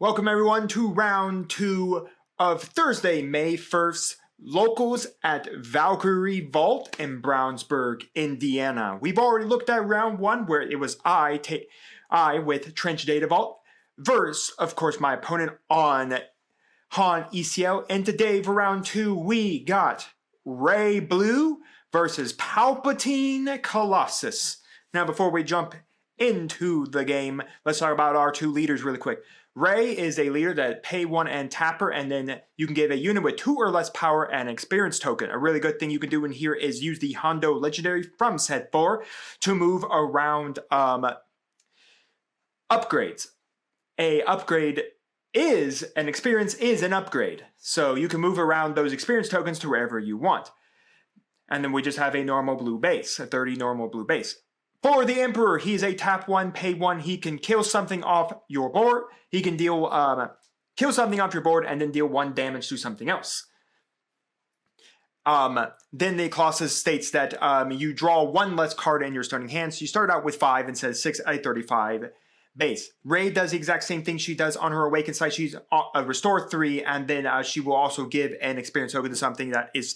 Welcome everyone to round 2 of Thursday, May 1st, locals at Valkyrie Vault in Brownsburg, Indiana. We've already looked at round 1 where it was I with Trench Data Vault versus, of course, my opponent on 𝐒𝐎𝐿. And today for round 2, we got Rey Blue versus Palpatine Colossus. Now before we jump into the game, let's talk about our two leaders really quick. Rey is a leader that pay 1 and tapper, and then you can give a unit with 2 or less power and an experience token. A really good thing you can do in here is use the Hondo Legendary from set 4 to move around upgrades. A upgrade is an experience is an upgrade, so you can move around those experience tokens to wherever you want. And then we just have a normal blue base, a 30 normal blue base. For the Emperor, he's a tap 1, pay 1. He can kill something off your board. He can deal kill something off your board and then deal 1 damage to something else. Then the Colossus states that you draw 1 less card in your starting hand. So you start out with 5 and says 6 a 35 base. Rey does the exact same thing she does on her Awakened side. She's restore 3, and then she will also give an experience token to something that is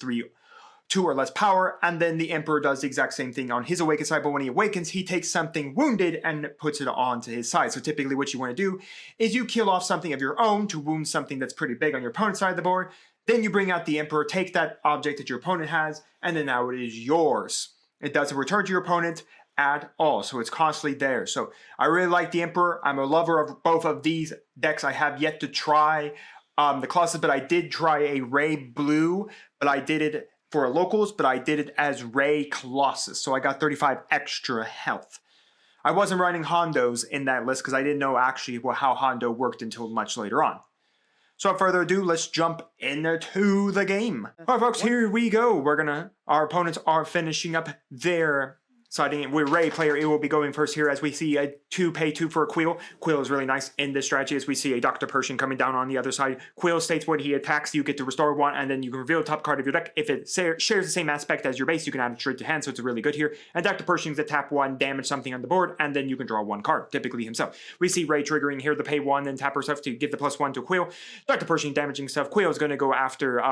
2 or less power, and then the Emperor does the exact same thing on his Awakened side, but when he awakens, he takes something wounded and puts it onto his side. So typically what you want to do is you kill off something of your own to wound something that's pretty big on your opponent's side of the board. Then you bring out the Emperor, take that object that your opponent has, and then now it is yours. It doesn't return to your opponent at all, so it's constantly there. So I really like the Emperor. I'm a lover of both of these decks. I have yet to try the Colossus, but I did try a Rey Blue, but I did it for locals, but I did it as Rey Colossus, so I got 35 extra health. I wasn't running Hondos in that list because I didn't know actually how Hondo worked until much later on. So without further ado, let's jump into the game. Alright folks, here we go. Our opponents are finishing up their siding with Rey player. It will be going first here as we see a 2 pay 2 for a 𝐒𝐲. 𝐒𝐲 is really nice in this strategy as we see a Dr. Pershing coming down on the other side. 𝐒𝐲 states when he attacks, you get to restore 1, and then you can reveal the top card of your deck. If it shares the same aspect as your base, you can add it straight to hand, so it's really good here. And Dr. Pershing's a tap 1, damage something on the board, and then you can draw 1 card, typically himself. We see Rey triggering here the pay 1 and tap herself to give the +1 to 𝐒𝐲. Dr. Pershing damaging stuff. 𝐒𝐲 is going to go after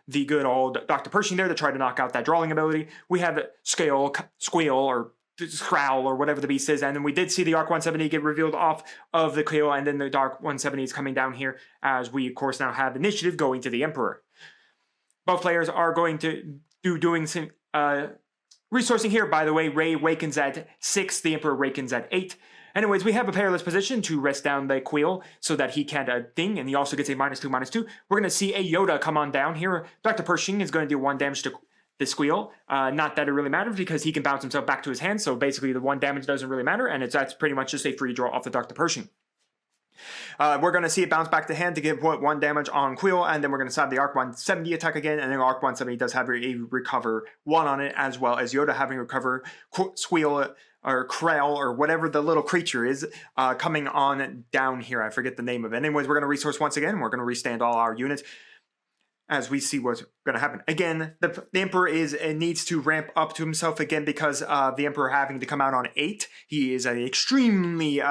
the good old Dr. Pershing there to try to knock out that drawing ability. We have Squeal or Scrowl or whatever the beast is, and then we did see the 𝐴RC 170 get revealed off of the 𝐒𝐲, and then the Dark 170 is coming down here as we of course now have initiative going to the Emperor. Both players are going to doing some resourcing here. By the way, Rey awakens at 6, the Emperor awakens at 8. Anyways, we have a perilous position to rest down the 𝐒𝐲 so that he can't ding, and he also gets a -2/-2. We're going to see a Yoda come on down here. Dr. Pershing is going to do 1 damage to the 𝐒𝐲. Not that it really matters because he can bounce himself back to his hand, so basically the 1 damage doesn't really matter, and that's pretty much just a free draw off the Dr. Pershing. We're going to see it bounce back to hand to give 1 damage on 𝐒𝐲, and then we're going to have the 𝐴RC 170 attack again, and then 𝐴RC 170 does have a recover 1 on it, as well as Yoda having recover 𝐒𝐲 or Krell or whatever the little creature is coming on down here. I forget the name of it. Anyways, we're going to resource once again. We're going to restand all our units as we see what's going to happen. Again, the Emperor needs to ramp up to himself again because the Emperor having to come out on 8. He is an extremely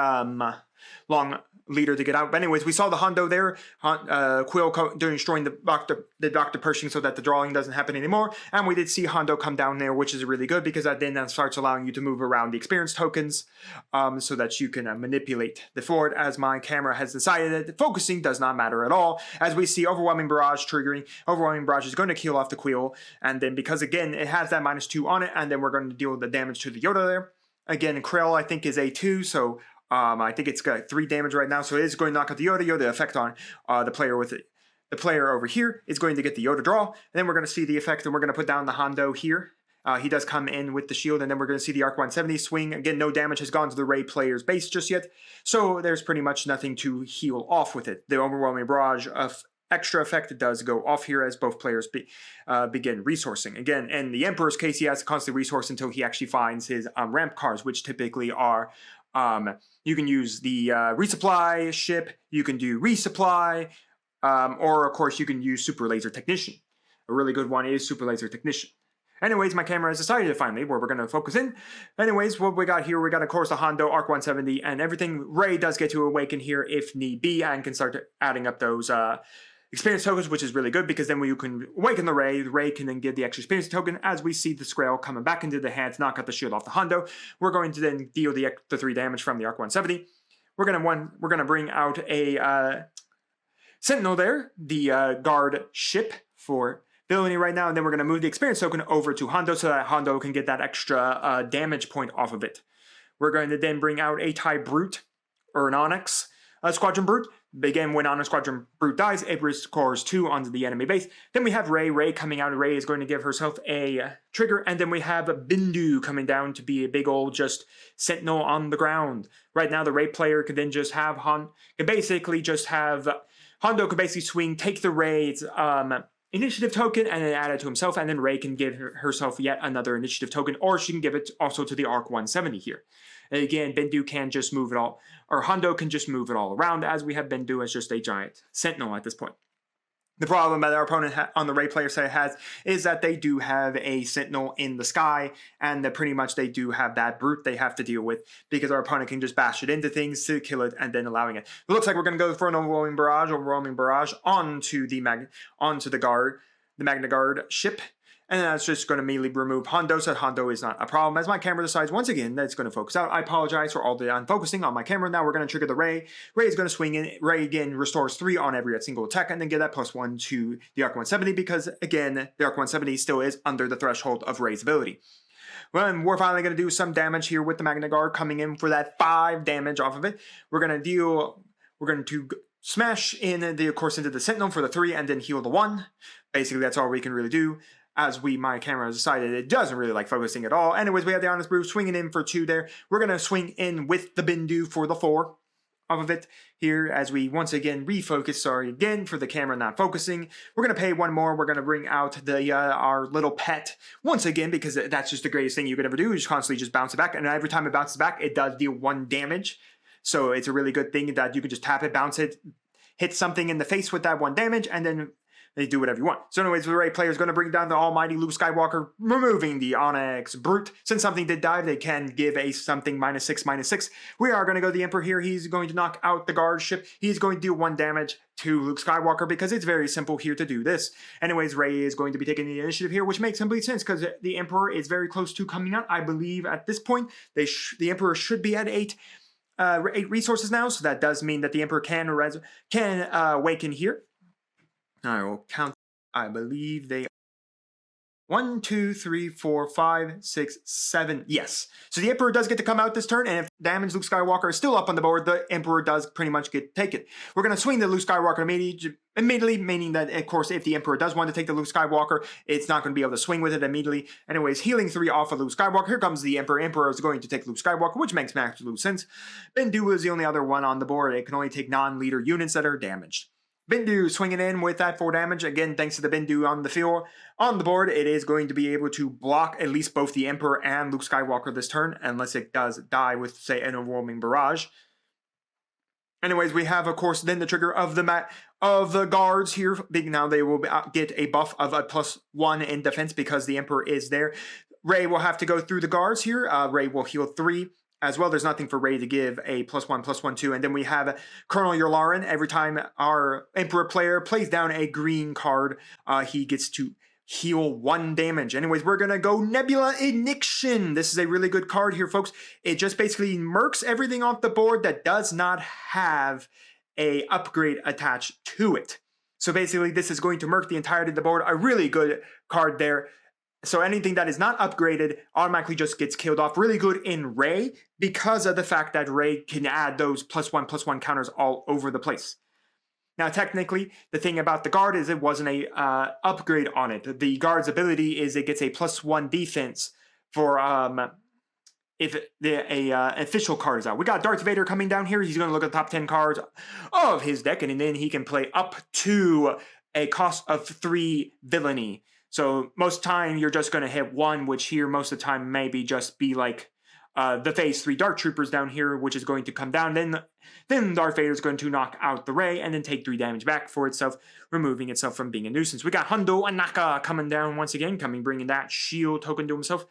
long leader to get out. But anyways, we saw the Hondo there, 𝐒𝐲 destroying the Dr. Pershing so that the drawing doesn't happen anymore. And we did see Hondo come down there, which is really good because that then starts allowing you to move around the experience tokens so that you can manipulate the forward. As my camera has decided that focusing does not matter at all. As we see Overwhelming Barrage triggering. Overwhelming Barrage is going to kill off the 𝐒𝐲. And then because again, it has that -2 on it, and then we're going to deal the damage to the Yoda there. Again, Krell I think is a 2, so I think it's got 3 damage right now, so it is going to knock out the Yoda. Yoda effect on the player with it. The player over here is going to get the Yoda draw, and then we're going to see the effect, and we're going to put down the Hondo here. He does come in with the shield, and then we're going to see the 𝐴RC 170 swing. Again, no damage has gone to the Rey player's base just yet, so there's pretty much nothing to heal off with it. The Overwhelming Barrage of extra effect does go off here as both players begin resourcing. Again, in the Emperor's case, he has to constantly resource until he actually finds his ramp cards, which typically are you can use the resupply ship, you can do resupply, or of course you can use Super Laser Technician. A really good one is Super Laser Technician. Anyways, my camera has decided finally where we're going to focus in. Anyways, what we got here, we got, of course, the Hondo, Arc 170, and everything. Rey does get to awaken here if need be, and can start adding up those experience tokens, which is really good, because then when you can awaken the Rey can then give the extra experience token. As we see the Scrael coming back into the hand to knock out the shield off the Hondo, we're going to then deal the 3 damage from the Arc 170. We're gonna bring out a Sentinel there, the guard ship for villainy right now, and then we're gonna move the experience token over to Hondo so that Hondo can get that extra damage point off of it. We're going to then bring out a TIE Brute or an Onyx Squadron Brute. Again, when Onyx Squadron Brute dies, it scores 2 onto the enemy base. Then we have Rey coming out. Rey is going to give herself a trigger, and then we have Bindu coming down to be a big old just Sentinel on the ground. Right now, the Rey player could then just have Hondo could basically swing, take the Rey's initiative token, and then add it to himself, and then Rey can give herself yet another initiative token, or she can give it also to the Arc 170 here. And again, Bindu can just move it all, or Hondo can just move it all around, as we have Bindu as just a giant Sentinel at this point. The problem that our opponent on the Rey player side has is that they do have a Sentinel in the sky, and that pretty much they do have that Brute they have to deal with, because our opponent can just bash it into things to kill it and then allowing it. It looks like we're going to go for an overwhelming barrage onto the Magna Guard ship. And then that's just going to immediately remove Hondo, so Hondo is not a problem. As my camera decides once again that it's going to focus out, I apologize for all the unfocusing on my camera. Now we're going to trigger the Rey. Rey is going to swing in. Rey again restores 3 on every single attack, and then get that +1 to the Arc 170, because again, the Arc 170 still is under the threshold of Rey's ability. Well, and we're finally going to do some damage here with the Magna Guard coming in for that 5 damage off of it. We're going to smash in, of course, into the Sentinel for the 3, and then heal the 1. Basically, that's all we can really do. As my camera has decided it doesn't really like focusing at all. Anyways, we have the Honest Brew swinging in for 2 there. We're going to swing in with the Bindu for the 4 off of it here, as we once again refocus, sorry again for the camera not focusing. We're going to pay 1 more. We're going to bring out the our little pet once again, because that's just the greatest thing you could ever do, is just constantly just bounce it back. And every time it bounces back, it does deal 1 damage. So it's a really good thing that you can just tap it, bounce it, hit something in the face with that 1 damage, and then they do whatever you want. So anyways, the Rey player is going to bring down the almighty Luke Skywalker, removing the Onyx Brute. Since something did die, they can give a something -6/-6. We are going to go the Emperor here. He's going to knock out the guard ship. He's going to do 1 damage to Luke Skywalker, because it's very simple here to do this. Anyways, Rey is going to be taking the initiative here, which makes complete sense, because the Emperor is very close to coming out. I believe at this point, the Emperor should be at 8 resources now, so that does mean that the Emperor can awaken here. I will count. I believe they 1, 2, 3, 4, 5, 6, 7. Yes. So the Emperor does get to come out this turn, and if damage Luke Skywalker is still up on the board, the Emperor does pretty much get taken. We're going to swing the Luke Skywalker immediately, meaning that, of course, if the Emperor does want to take the Luke Skywalker, it's not going to be able to swing with it immediately. Anyways, healing 3 off of Luke Skywalker. Here comes the Emperor. Emperor is going to take Luke Skywalker, which makes absolute sense. Bindu is the only other one on the board. It can only take non-leader units that are damaged. Bindu swinging in with that 4 damage. Again, thanks to the Bindu on the field. On the board, it is going to be able to block at least both the Emperor and Luke Skywalker this turn, unless it does die with, say, an overwhelming barrage. Anyways, we have, of course, then the trigger of the guards here. Now they will get a buff of a +1 in defense, because the Emperor is there. Rey will have to go through the guards here. Rey will heal 3. As well, there's nothing for Rey to give a +1/+1 to. And then we have Colonel Yularen. Every time our Emperor player plays down a green card, he gets to heal 1 damage. Anyways, we're going to go Nebula Ignition. This is a really good card here, folks. It just basically murks everything off the board that does not have a upgrade attached to it. So basically, this is going to murk the entirety of the board. A really good card there. So anything that is not upgraded automatically just gets killed off. Really good in Rey, because of the fact that Rey can add those +1/+1 counters all over the place. Now, technically, the thing about the guard is it wasn't a upgrade on it. The guard's ability is it gets a +1 defense for if official card is out. We got Darth Vader coming down here. He's going to look at the top 10 cards of his deck, and then he can play up to a cost of 3 villainy. So most time you're just going to hit 1, which here most of the time maybe just be like the phase 3 Dark Troopers down here, which is going to come down. Then Darth Vader is going to knock out the Rey and then take 3 damage back for itself, removing itself from being a nuisance. We got Hondo Anaka coming down once again, bringing that shield token to himself.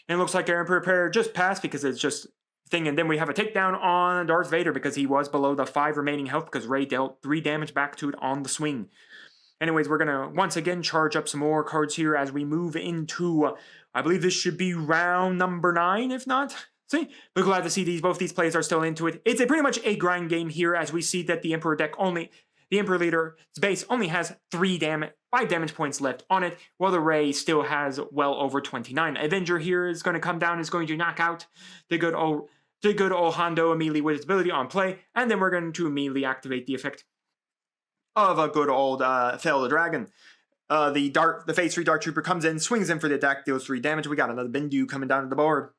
And it looks like our Emperor just passed because it's just thing. And then we have a takedown on Darth Vader because he was below the 5 remaining health because Rey dealt 3 damage back to it on the swing. Anyways, we're going to once again charge up some more cards here as we move into, I believe this should be round number 9, if not. See, we're glad to see both these players are still into it. It's pretty much a grind game here as we see that the Emperor deck the Emperor Leader's base only has 5 damage points left on it, while the Rey still has well over 29. Avenger here is going to come down, is going to knock out the good old Hondo immediately with its ability on play, and then we're going to immediately activate the effect of a good old Fail the Dragon. The phase 3 Dark Trooper comes in, swings in for the attack, deals 3 damage. We got another Bindu coming down to the board.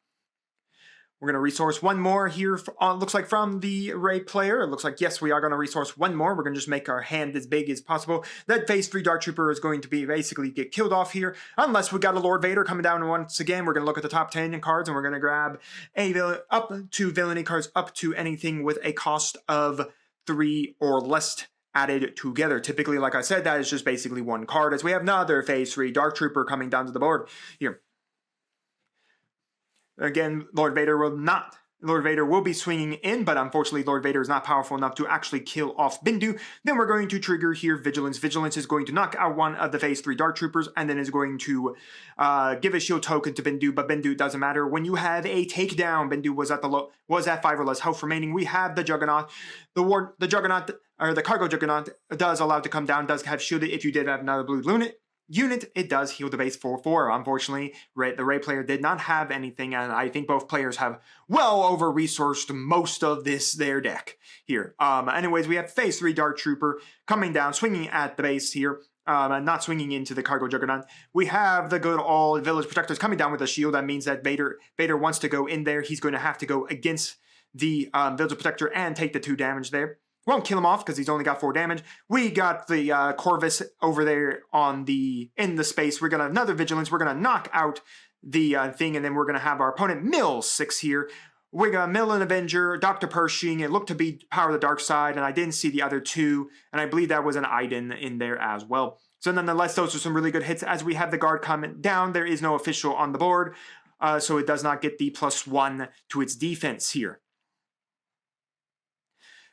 We're going to resource one more here, looks like from the Rey player. It looks like, yes, we are going to resource one more. We're going to just make our hand as big as possible. That phase 3 Dark Trooper is going to be basically get killed off here, unless we got a Lord Vader coming down once again. We're going to look at the top 10 cards, and we're going to grab up to villainy cards, up to anything with a cost of 3 or less added together. Typically, like I said, that is just basically one card, as we have another phase 3 Dark Trooper coming down to the board here. Again, Lord Vader will be swinging in, but unfortunately Lord Vader is not powerful enough to actually kill off Bindu. Then we're going to trigger here Vigilance. Vigilance is going to knock out one of the phase 3 Dark Troopers, and then is going to give a shield token to Bindu, but Bindu doesn't matter. When you have a takedown, Bindu was at 5 or less health remaining. We have the Juggernaut. The Cargo Juggernaut does allow to come down, does have shielded. If you did have another blue unit, it does heal the base 4/4. Unfortunately, the Rey player did not have anything, and I think both players have well over-resourced most of their deck here. Anyways, we have phase 3 Dark Trooper coming down, swinging at the base here, and not swinging into the Cargo Juggernaut. We have the good old Village Protectors coming down with a shield. That means that Vader wants to go in there. He's going to have to go against the Village Protector and take the 2 damage there. Won't kill him off because he's only got 4 damage. We got the Corvus over there in the space. We're going to have another Vigilance. We're going to knock out the thing, and then we're going to have our opponent mill 6 here. We're going to mill an Avenger, Dr. Pershing. It looked to be Power of the Dark Side, and I didn't see the other 2, and I believe that was an Iden in there as well. So nonetheless, those are some really good hits. As we have the guard coming down, there is no official on the board, so it does not get the +1 to its defense here.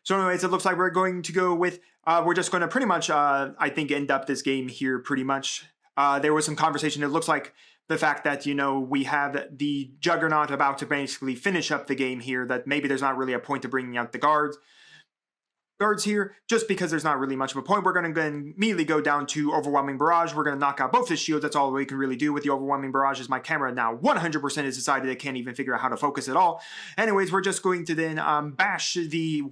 So anyways, it looks like we're going to go with, we're just going to pretty much, I think, end up this game here pretty much. There was some conversation. It looks like the fact that, we have the Juggernaut about to basically finish up the game here, that maybe there's not really a point to bringing out the guards here, just because there's not really much of a point. We're going to immediately go down to Overwhelming Barrage. We're going to knock out both the shields. That's all we can really do with the Overwhelming Barrage. Is my camera now 100% has decided it can't even figure out how to focus at all. Anyways, we're just going to then bash the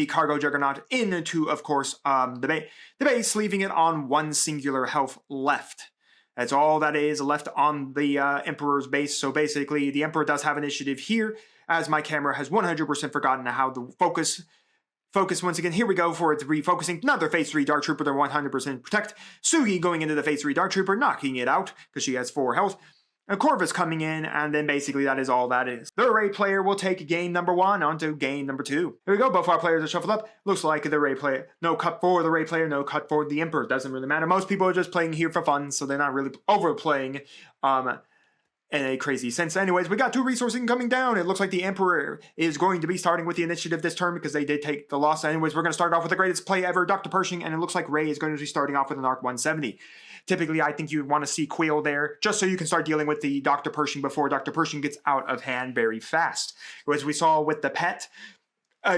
Cargo Juggernaut into, of course, the base, leaving it on 1 singular health left. That's all that is left on the Emperor's base. So basically, the Emperor does have initiative here, as my camera has 100% forgotten how to focus once again. Here we go for its refocusing. Another phase 3 Dark Trooper, they're 100% protect. Sugi going into the phase 3 Dark Trooper, knocking it out because she has 4 health. A Corvus coming in, and then basically that is all that is. The Rey player will take game number 1 onto game number 2. Here we go, both our players are shuffled up. Looks like the Rey player, no cut for the Rey player, no cut for the Emperor. Doesn't really matter. Most people are just playing here for fun, so they're not really overplaying in a crazy sense. Anyways, we got 2 resourcing coming down. It looks like the Emperor is going to be starting with the initiative this turn because they did take the loss. Anyways, we're going to start off with the greatest play ever, Dr. Pershing, and it looks like Rey is going to be starting off with an Arc 170. Typically, I think you want to see Quill there, just so you can start dealing with the Dr. Pershing before Dr. Pershing gets out of hand very fast. As we saw with the pet,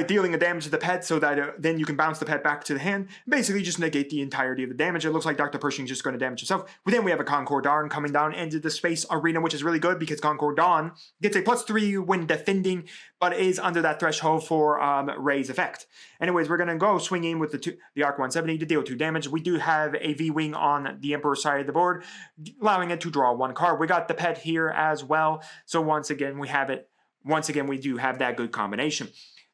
dealing a damage to the pet so that then you can bounce the pet back to the hand. Basically just negate the entirety of the damage. It looks like Dr. Pershing is just going to damage himself. But then we have a Concord Dawn coming down into the space arena, which is really good because Concord Dawn gets a +3 when defending, but is under that threshold for Rey's effect. Anyways, we're going to go swinging with the Arc 170 to deal 2 damage. We do have a V-Wing on the Emperor's side of the board, allowing it to draw 1 card. We got the pet here as well. So once again, we have it. Once again, we do have that good combination.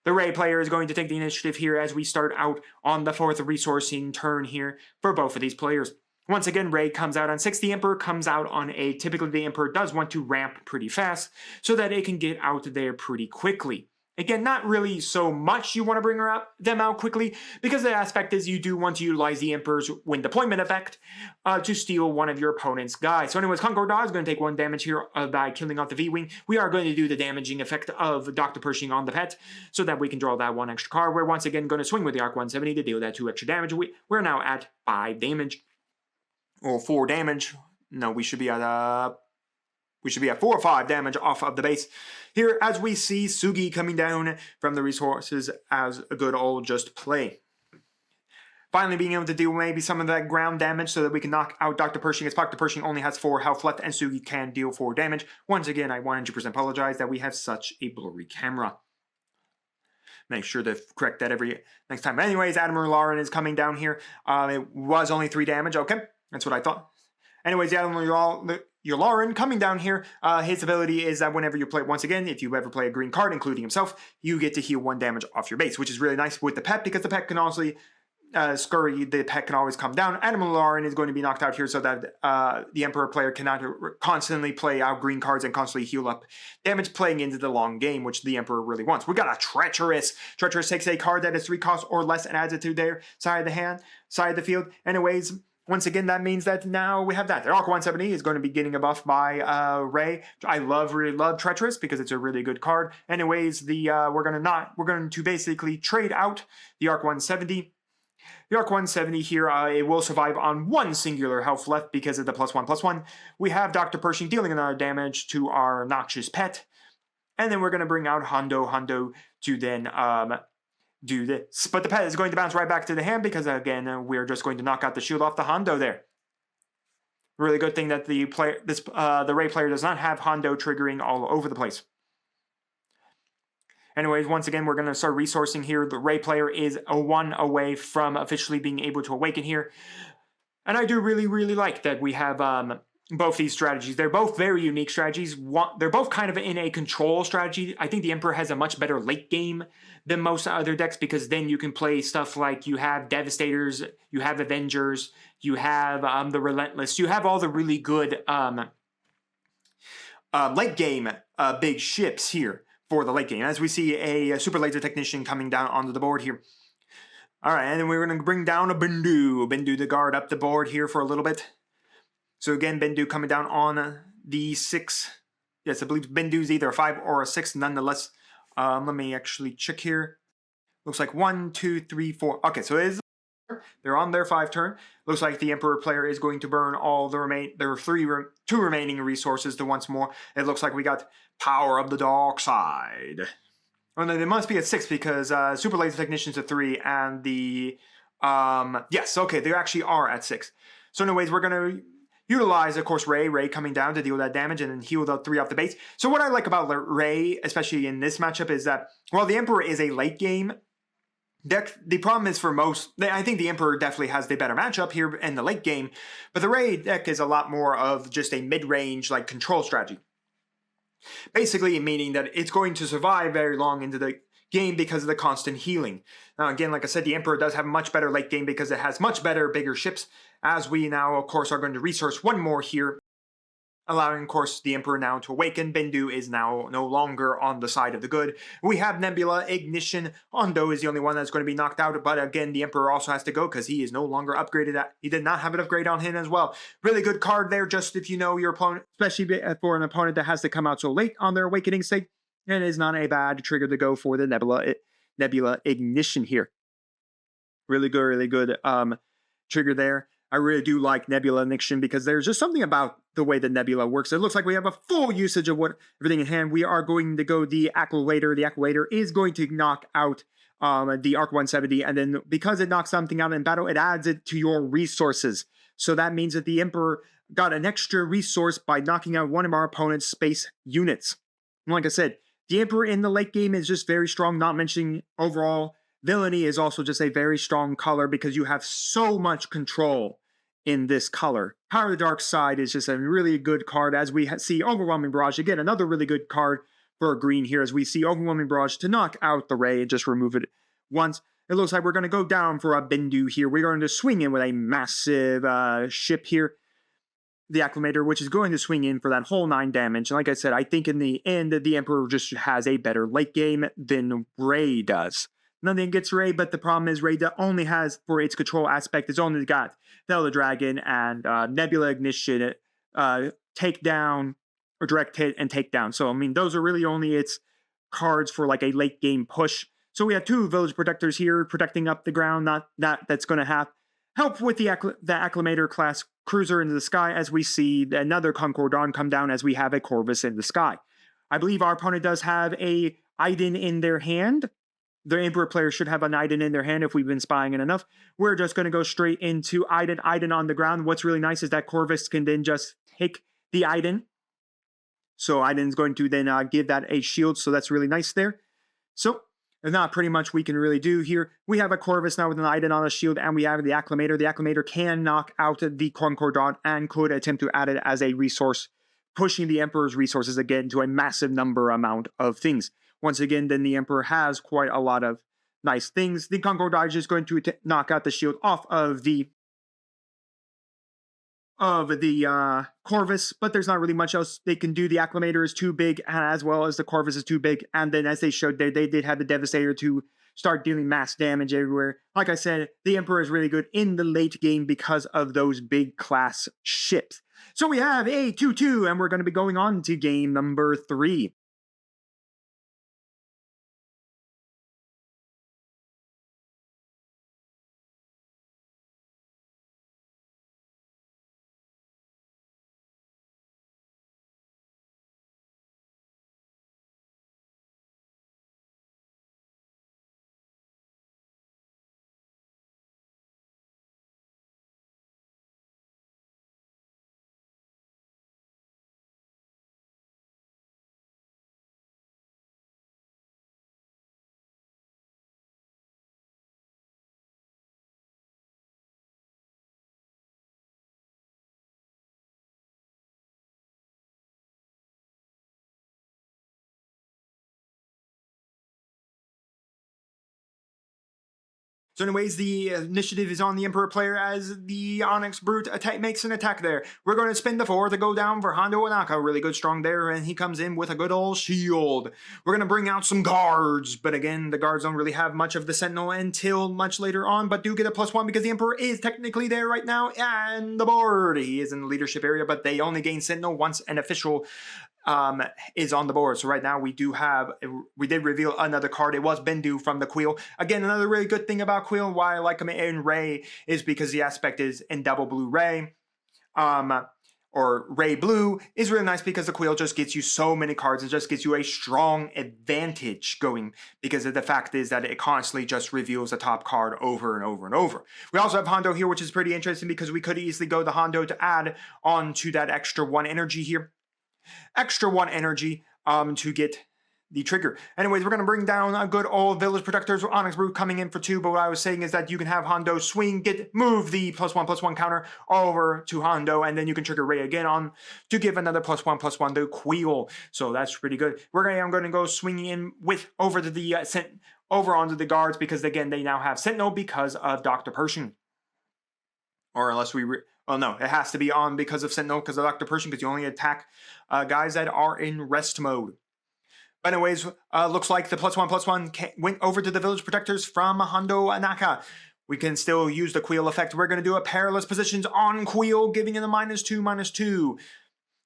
The Rey player is going to take the initiative here as we start out on the 4th resourcing turn here for both of these players. Once again, Rey comes out on 6. The Emperor comes out on 8. Typically, the Emperor does want to ramp pretty fast so that it can get out there pretty quickly. Again, not really so much you want to bring them out quickly, because the aspect is you do want to utilize the Emperor's wind deployment effect to steal one of your opponent's guys. So anyways, Concord is going to take 1 damage here by killing off the V-Wing. We are going to do the damaging effect of Dr. Pershing on the pet so that we can draw that 1 extra card. We're once again going to swing with the Arc 170 to deal that 2 extra damage. We're now at 5 damage. Or 4 damage. No, we should be at 4 or 5 damage off of the base. Here, as we see Sugi coming down from the resources as a good old just play. Finally being able to deal maybe some of that ground damage so that we can knock out Dr. Pershing, as Dr. Pershing only has 4 health left and Sugi can deal 4 damage. Once again, I 100% apologize that we have such a blurry camera. Make sure to correct that every next time. Anyways, Admiral Lauren is coming down here. It was only 3 damage. Okay, that's what I thought. Anyways, Admiral Lauren coming down here, his ability is that whenever you play, once again, if you ever play a green card, including himself, you get to heal 1 damage off your base, which is really nice with the pet, because the pet can also scurry, the pet can always come down. Admiral Lauren is going to be knocked out here so that the Emperor player cannot constantly play out green cards and constantly heal up damage playing into the long game, which the Emperor really wants. We got a Treacherous. Treacherous takes a card that is 3 costs or less and adds it to their side of the hand, side of the field. Anyways, once again, that means that now we have that. The Arc 170 is going to be getting a buff by Rey. I really love Treacherous because it's a really good card. Anyways, we're going to basically trade out the Arc 170. The Arc 170 here, it will survive on 1 singular health left because of the +1/+1. We have Dr. Pershing dealing another damage to our noxious pet. And then we're going to bring out Hondo to then do this. But the pet is going to bounce right back to the hand because, again, we're just going to knock out the shield off the Hondo there. Really good thing that the Rey player does not have Hondo triggering all over the place. Anyways, once again, we're going to start resourcing here. The Rey player is a 1 away from officially being able to awaken here. And I do really like that we have both these strategies. They're both very unique strategies. They're both kind of in a control strategy. I think the Emperor has a much better late game than most other decks, because then you can play stuff like you have Devastators, you have Avengers, you have the Relentless, you have all the really good late game big ships here for the late game. As we see a Super Laser Technician coming down onto the board here. All right, and then we're going to bring down a Bendu to guard up the board here for a little bit. So again, Bendu coming down on the 6. Yes, I believe Bendu's either a 5 or a 6 nonetheless. Let me actually check here. Looks like 1, 2, 3, 4. Okay, so it is. They're on their 5 turn. Looks like the Emperor player is going to burn all the there are 2 remaining resources to once more. It looks like we got Power of the Dark Side. Well, no, they must be at 6 because Super Laser Technician's at 3 and the yes, okay, they actually are at 6. So anyways, we're gonna utilize, of course, Rey coming down to deal that damage and then heal the 3 off the base. So what I like about Rey, especially in this matchup, is that while the Emperor is a late game deck, the problem is for most, I think the Emperor definitely has the better matchup here in the late game, but the Rey deck is a lot more of just a mid-range like control strategy. Basically meaning that it's going to survive very long into the game because of the constant healing. Now again, like I said, the Emperor does have much better late game because it has much better, bigger ships, as we now, of course, are going to resource 1 more here, allowing, of course, the Emperor now to awaken. Bendu is now no longer on the side of the good. We have Nebula, Ignition. Hondo is the only one that's going to be knocked out, but again, the Emperor also has to go because he is no longer upgraded. He did not have an upgrade on him as well. Really good card there, just if you know your opponent, especially for an opponent that has to come out so late on their awakening state. And it is not a bad trigger to go for the Nebula Ignition here. Really good trigger there. I really do like Nebula Ignition because there's just something about the way the Nebula works. It looks like we have a full usage of everything in hand. We are going to go the Accolator. The Accolator is going to knock out the Arc 170, and then because it knocks something out in battle, it adds it to your resources. So that means that the Emperor got an extra resource by knocking out one of our opponent's space units. And like I said, the Emperor in the late game is just very strong, not mentioning overall Villainy is also just a very strong color because you have so much control in this color. Power of the Dark Side is just a really good card, as we see Overwhelming Barrage. Again, another really good card for green here, as we see Overwhelming Barrage to knock out the Rey and just remove it once. it looks like we're going to go down for a Bindu here. We're going to swing in with a massive ship here. The Acclamator, which is going to swing in for that whole 9 damage. And like I said, I think in the end, the Emperor just has a better late game than Rey does. Nothing against Rey, but the problem is Rey only has, for its control aspect, it's only got the Dragon and Nebula Ignition, takedown, or direct hit and takedown. So, I mean, those are really only its cards for like a late game push. So we have 2 Village Protectors here protecting up the ground. Not that's going to have help with the Acclamator class cruiser into the sky, as we see another Concordon come down as we have a Corvus in the sky. I believe our opponent does have a Iden in their hand. The Emperor player should have an Iden in their hand if we've been spying it enough. We're just going to go straight into Iden on the ground. What's really nice is that Corvus can then just take the Iden. So Iden's going to then give that a shield, so that's really nice there. So there's not pretty much we can really do here. We have a Corvus now with an Iden on a shield, and we have the Acclamator. The Acclamator can knock out the Concordant and could attempt to add it as a resource, pushing the Emperor's resources again to a massive amount of things. Once again, then the Emperor has quite a lot of nice things. The Concordant is just going to knock out the shield off of the Corvus, but there's not really much else they can do. The Acclamator is too big, as well as the Corvus is too big, and then as they showed there, they did have the Devastator to start dealing mass damage everywhere. Like I said, the Emperor is really good in the late game because of those big class ships. So we have a 2-2, and we're going to be going on to game number 3. So anyways, the initiative is on the Emperor player as the Onyx Brute makes an attack there. We're going to spin the 4 to go down for Hondo Ohnaka. Really good strong there, and he comes in with a good old shield. We're going to bring out some guards, but again, the guards don't really have much of the Sentinel until much later on, but do get a +1 because the Emperor is technically there right now, and the board. He is in the leadership area, but they only gain Sentinel once an official is on the board. So right now we did reveal another card. It was Bindu from the 𝐒𝐓. Again, another really good thing about 𝐒𝐓, why I like him in Rey, is because the aspect is in double blue Rey. Or Rey Blue is really nice because the 𝐒𝐓 just gets you so many cards and just gets you a strong advantage going, because of the fact is that it constantly just reveals the top card over and over and over. We also have Hondo here, which is pretty interesting because we could easily go the Hondo to add on to that extra 1 energy here. Extra 1 energy to get the trigger. Anyways, we're going to bring down a good old Village Protectors with Onyx Brute coming in for 2, but what I was saying is that you can have Hondo swing, move the +1/+1 counter over to Hondo, and then you can trigger Rey again on to give another +1/+1 to 𝐒𝐓. So that's pretty good. I'm going to go swinging in over to the over onto the guards, because again, they now have Sentinel because of Dr. Pershing. Or unless well, no, it has to be on because of Sentinel, because of Dr. Pershing, because you only attack guys that are in rest mode. But anyways, looks like the +1/+1 went over to the Village Protectors from Hondo Ohnaka. We can still use the 𝐒𝐓 effect. We're going to do a Perilous Positions on 𝐒𝐓, giving him a -2/-2.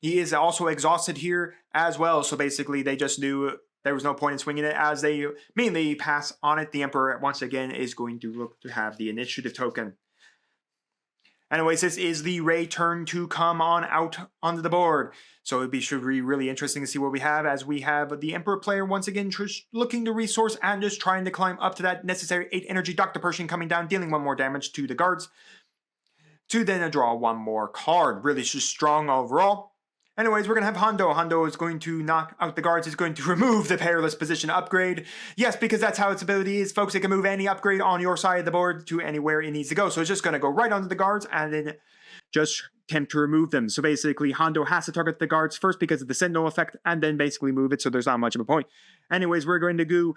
He is also exhausted here as well, so basically they just knew there was no point in swinging it, as they immediately pass on it. The Emperor, once again, is going to look to have the initiative token. Anyways, this is the Rey turn to come on out onto the board. So should be really interesting to see what we have, as we have the Emperor player once again looking to resource and just trying to climb up to that necessary 8 energy. Dr. Pershing coming down, dealing 1 more damage to the guards, to then draw 1 more card. Really just strong overall. Anyways, we're going to have Hondo. Hondo is going to knock out the guards, is going to remove the Perilous Position upgrade. Yes, because that's how its ability is, folks. It can move any upgrade on your side of the board to anywhere it needs to go. So it's just going to go right onto the guards and then just attempt to remove them. So basically, Hondo has to target the guards first because of the Sentinel effect, and then basically move it, so there's not much of a point. Anyways, we're going to go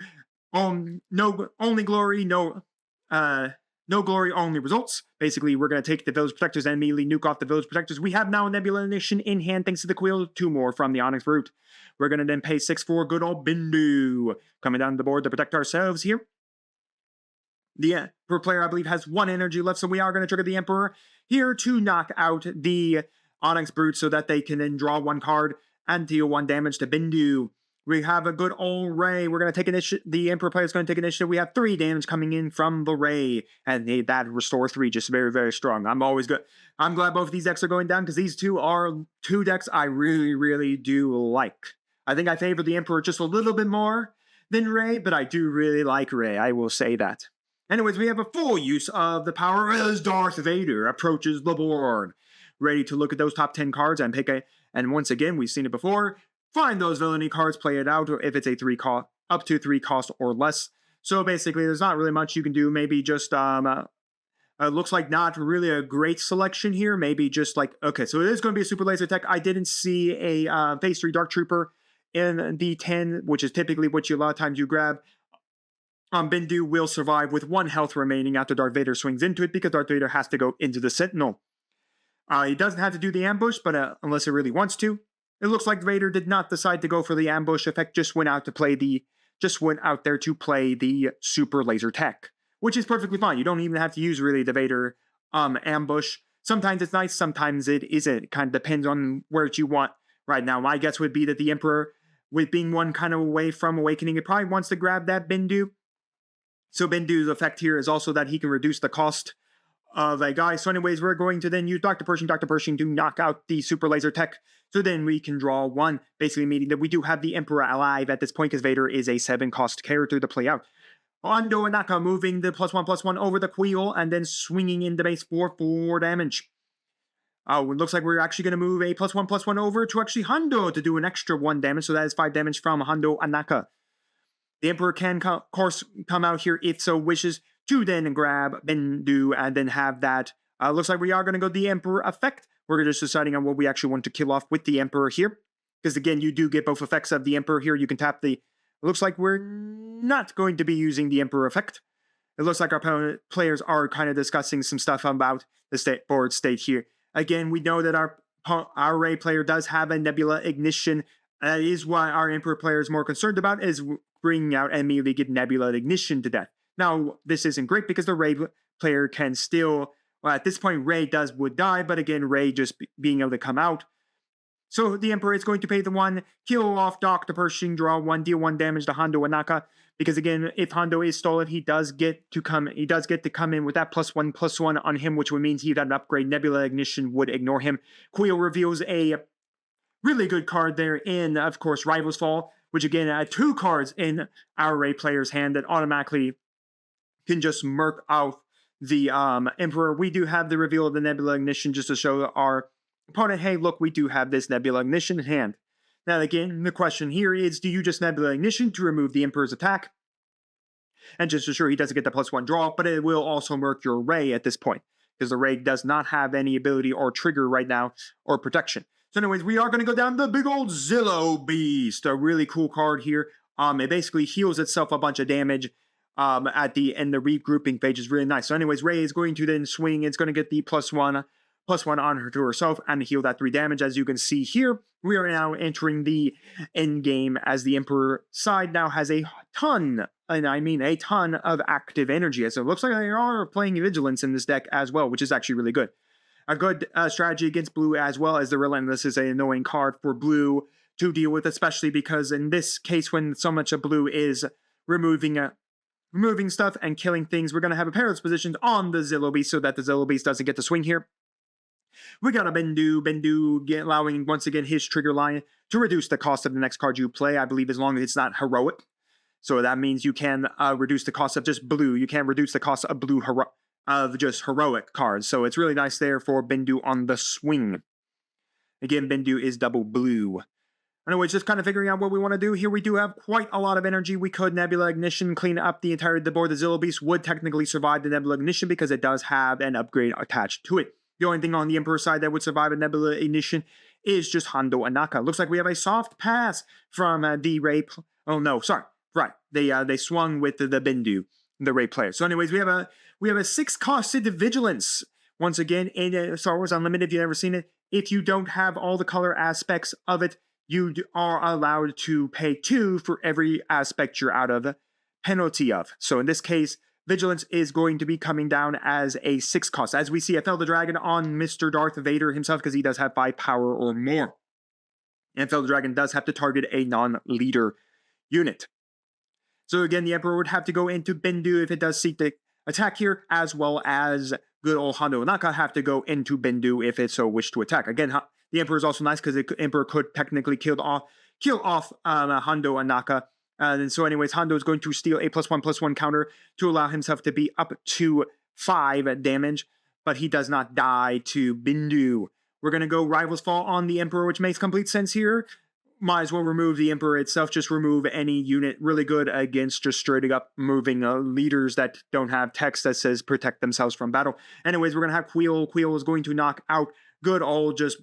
only glory, no no glory, only results. Basically, we're going to take the Village Protectors and immediately nuke off the Village Protectors. We have now Nebula Ignition in hand thanks to the Quill. 2 more from the Onyx Brute. We're going to then pay 6 for good old Bindu. Coming down the board to protect ourselves here. The Emperor player, I believe, has 1 energy left, so we are going to trigger the Emperor here to knock out the Onyx Brute so that they can then draw 1 card and deal 1 damage to Bindu. We have a good old Rey. We're going to take initiative. The Emperor player is going to take initiative. We have 3 damage coming in from the Rey. And that restore 3, just very, very strong. I'm always good. I'm glad both of these decks are going down because these 2 are 2 decks I really, really do like. I think I favor the Emperor just a little bit more than Rey, but I do really like Rey. I will say that. Anyways, we have a full use of the power as Darth Vader approaches the board. Ready to look at those top 10 cards and pick a... And once again, we've seen it before. Find those villainy cards, play it out, or if it's a 3 cost, up to 3 cost or less. So basically, there's not really much you can do. Maybe just, looks like not really a great selection here. Maybe just like, okay, so it is going to be a super laser tech. I didn't see a phase 3 Dark Trooper in the 10, which is typically what you a lot of times you grab. Bindu will survive with 1 health remaining after Darth Vader swings into it because Darth Vader has to go into the Sentinel. He doesn't have to do the ambush, but unless it really wants to. It looks like Vader did not decide to go for the ambush effect, just went out there to play the super laser tech, which is perfectly fine. You don't even have to use really the Vader ambush. Sometimes it's nice, sometimes it isn't. It kind of depends on where you want right now. My guess would be that the Emperor, with being 1 kind of away from awakening, it probably wants to grab that Bindu. So Bindu's effect here is also that he can reduce the cost of a guy. So anyways, we're going to then use Dr. Pershing to knock out the super laser tech. So then we can draw 1, basically meaning that we do have the Emperor alive at this point because Vader is a 7 cost character to play out. Hondo Anaka moving the +1/+1 over the Quill and then swinging in the base for 4 damage. It looks like we're actually going to move a +1/+1 over to actually Hondo to do an extra 1 damage. So that is 5 damage from Hondo Anaka. The Emperor can, of course, come out here if so wishes to then grab Bindu and then have that. Looks like we are going to go the Emperor effect. We're just deciding on what we actually want to kill off with the Emperor here. Because again, you do get both effects of the Emperor here. You can tap the... It looks like we're not going to be using the Emperor effect. It looks like our players are kind of discussing some stuff about the board state here. Again, we know that our Rey player does have a Nebula Ignition. That is why our Emperor player is more concerned about, is bringing out and immediately get Nebula Ignition to death. Now, this isn't great because the Rey player can still... Well, at this point, Rey would die, but again, Rey just being able to come out. So the Emperor is going to pay the 1, kill off Dr. Pershing, draw 1, deal 1 damage to Hondo Anaka. Because again, if Hondo is stolen, he does get to come in with that +1/+1 on him, which would mean he'd have an upgrade. Nebula Ignition would ignore him. Quill reveals a really good card there in, of course, Rival's Fall, which again had 2 cards in our Rey player's hand that automatically can just murk out the Emperor. We do have the reveal of the Nebula Ignition just to show our opponent, hey, look, we do have this Nebula Ignition in hand. Now, again, the question here is, do you just Nebula Ignition to remove the Emperor's attack? And just to ensure he doesn't get the +1 draw, but it will also murk your Rey at this point, because the Rey does not have any ability or trigger right now, or protection. So anyways, we are going to go down the big old Zillow Beast, a really cool card here. It basically heals itself a bunch of damage at the end. The regrouping phase is really nice. So anyways, Rey is going to then swing. It's going to get the +1 on her to herself and heal that 3 damage. As you can see here, we are now entering the end game as the Emperor side now has a ton, and I mean a ton of active energy. So it looks like they are playing Vigilance in this deck as well, which is actually really good. A good strategy against blue, as well as the Relentless is an annoying card for blue to deal with, especially because in this case, when so much of blue is removing stuff and killing things, we're going to have a perilous position on the Zillow Beast so that the Zillow Beast doesn't get to swing here. We got a Bindu allowing once again his trigger line to reduce the cost of the next card you play, I believe, as long as it's not heroic. So that means you can reduce the cost of just blue. You can't reduce the cost of blue of just heroic cards. So it's really nice there for Bindu on the swing. Again, Bindu is double blue. Anyway, just kind of figuring out what we want to do. Here we do have quite a lot of energy. We could Nebula Ignition, clean up the entire board. The Zillow Beast would technically survive the Nebula Ignition because it does have an upgrade attached to it. The only thing on the Emperor side that would survive a Nebula Ignition is just Hondo Anaka. Looks like we have a soft pass from the Rey. Oh no, sorry. Right. They swung with the Bindu. the Rey player. So anyways, we have a 6-costed Vigilance. Once again, in Star Wars Unlimited, if you've never seen it, if you don't have all the color aspects of it, you are allowed to pay 2 for every aspect you're out of penalty of. So in this case, Vigilance is going to be coming down as a 6 cost. As we see, I fell the dragon on Mr. Darth Vader himself because he does have 5 power or more. And Fell the Dragon does have to target a non-leader unit. So again, the Emperor would have to go into Bendu if it does seek the attack here, as well as good old Hondo Ohnaka have to go into Bendu if it so wish to attack. Again, the Emperor is also nice because the Emperor could technically kill off Hondo Ohnaka. And so anyways, Hondo is going to steal a +1/+1 counter to allow himself to be up to 5 damage, but he does not die to Bendu. We're going to go Rivals Fall on the Emperor, which makes complete sense here. Might as well remove the Emperor itself. Just remove any unit really good against just straight up moving leaders that don't have text that says protect themselves from battle. Anyways, we're going to have 𝐒𝐲. 𝐒𝐲 is going to knock out good old just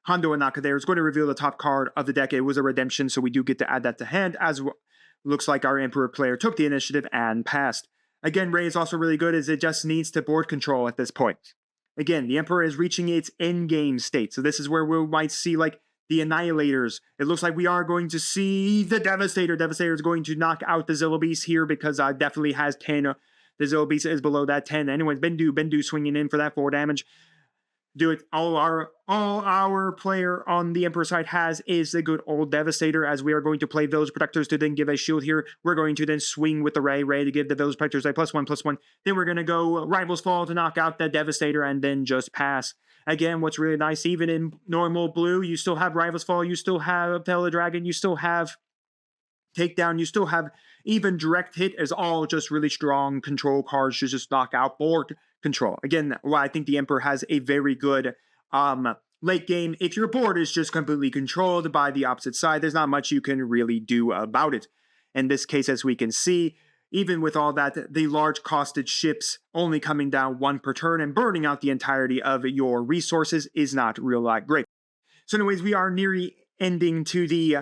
Hondo Ohnaka there. It's going to reveal the top card of the deck. It was a redemption, so we do get to add that to hand, as looks like our Emperor player took the initiative and passed. Again, Rey is also really good as it just needs to board control at this point. Again, the Emperor is reaching its end-game state, so this is where we might see like the Annihilators. It looks like we are going to see the Devastator. Devastator is going to knock out the Zillobeast here because definitely has 10. The Zillobeast is below that 10. Anyways, Bendu swinging in for that 4 damage. Do it. All our player on the Emperor side has is the good old Devastator, as we are going to play Village Protectors to then give a shield here. We're going to then swing with the Rey to give the Village Protectors a +1/+1. Then we're going to go Rivals Fall to knock out the Devastator and then just pass. Again, what's really nice, even in normal blue, you still have Rivals Fall, you still have Fell the Dragon, you still have Takedown, you still have even Direct Hit as all just really strong control cards to just knock out board control. Again, well, I think the Emperor has a very good late game. If your board is just completely controlled by the opposite side, there's not much you can really do about it. In this case, as we can see, even with all that, the large costed ships only coming down 1 per turn and burning out the entirety of your resources is not real great. So anyways, we are nearly ending to the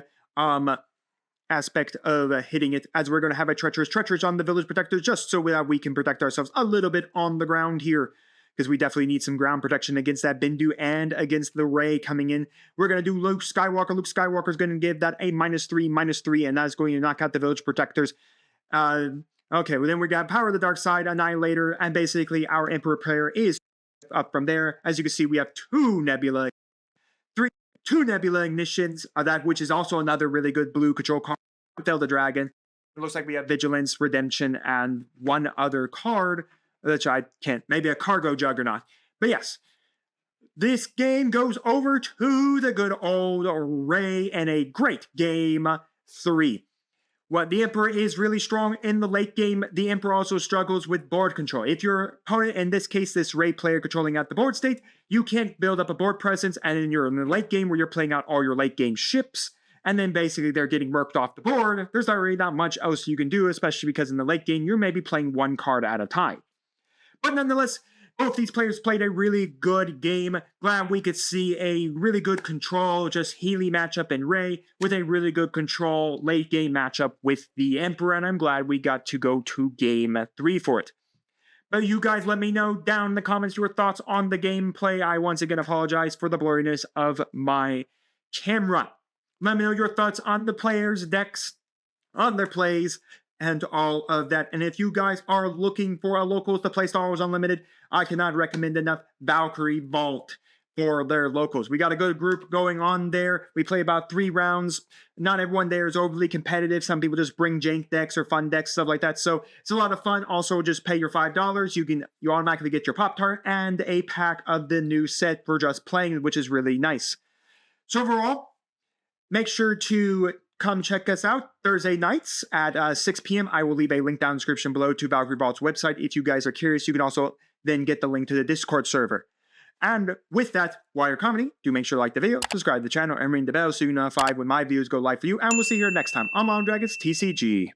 aspect of hitting it, as we're going to have a Treacherous on the Village Protectors, just so that we can protect ourselves a little bit on the ground here, because we definitely need some ground protection against that Bendu and against the Rey coming in. We're going to do Luke Skywalker. Luke Skywalker is going to give that a -3/-3, and that's going to knock out the Village Protectors. Okay, well then we got Power of the Dark Side, Annihilator, and basically our Emperor player is up from there. As you can see, we have 2 Nebula Ignitions, that which is also another really good blue control card. Fell the Dragon. It looks like we have Vigilance, Redemption, and 1 other card, which I can't, maybe a Cargo Juggernaut. But yes, this game goes over to the good old Rey and a great game 3. What the Emperor is really strong in the late game, the Emperor also struggles with board control. If your opponent, in this case this Rey player controlling out the board state, you can't build up a board presence, and then you're in the late game where you're playing out all your late game ships, and then basically they're getting murked off the board. There's already not much else you can do, especially because in the late game you're maybe playing 1 card at a time. But nonetheless, both these players played a really good game. Glad we could see a really good control, just Healy matchup in Rey, with a really good control late game matchup with the Emperor, and I'm glad we got to go to game 3 for it. But you guys let me know down in the comments your thoughts on the gameplay. I once again apologize for the blurriness of my camera. Let me know your thoughts on the players' decks, on their plays, and all of that. And if you guys are looking for a locals to play Star Wars Unlimited, I cannot recommend enough Valkyrie Vault for their locals. We got a good group going on there. We play about 3 rounds. Not everyone there is overly competitive. Some people just bring jank decks or fun decks, stuff like that. So it's a lot of fun. Also, just pay your $5. You automatically get your Pop-Tart and a pack of the new set for just playing, which is really nice. So overall, make sure to come check us out Thursday nights at 6 p.m. I will leave a link down in the description below to Valkyrie Vault's website. If you guys are curious, you can also then get the link to the Discord server. And with that, while you're commenting, do make sure to like the video, subscribe to the channel, and ring the bell so you're notified when my videos go live for you. And we'll see you here next time on Modern Dragons TCG.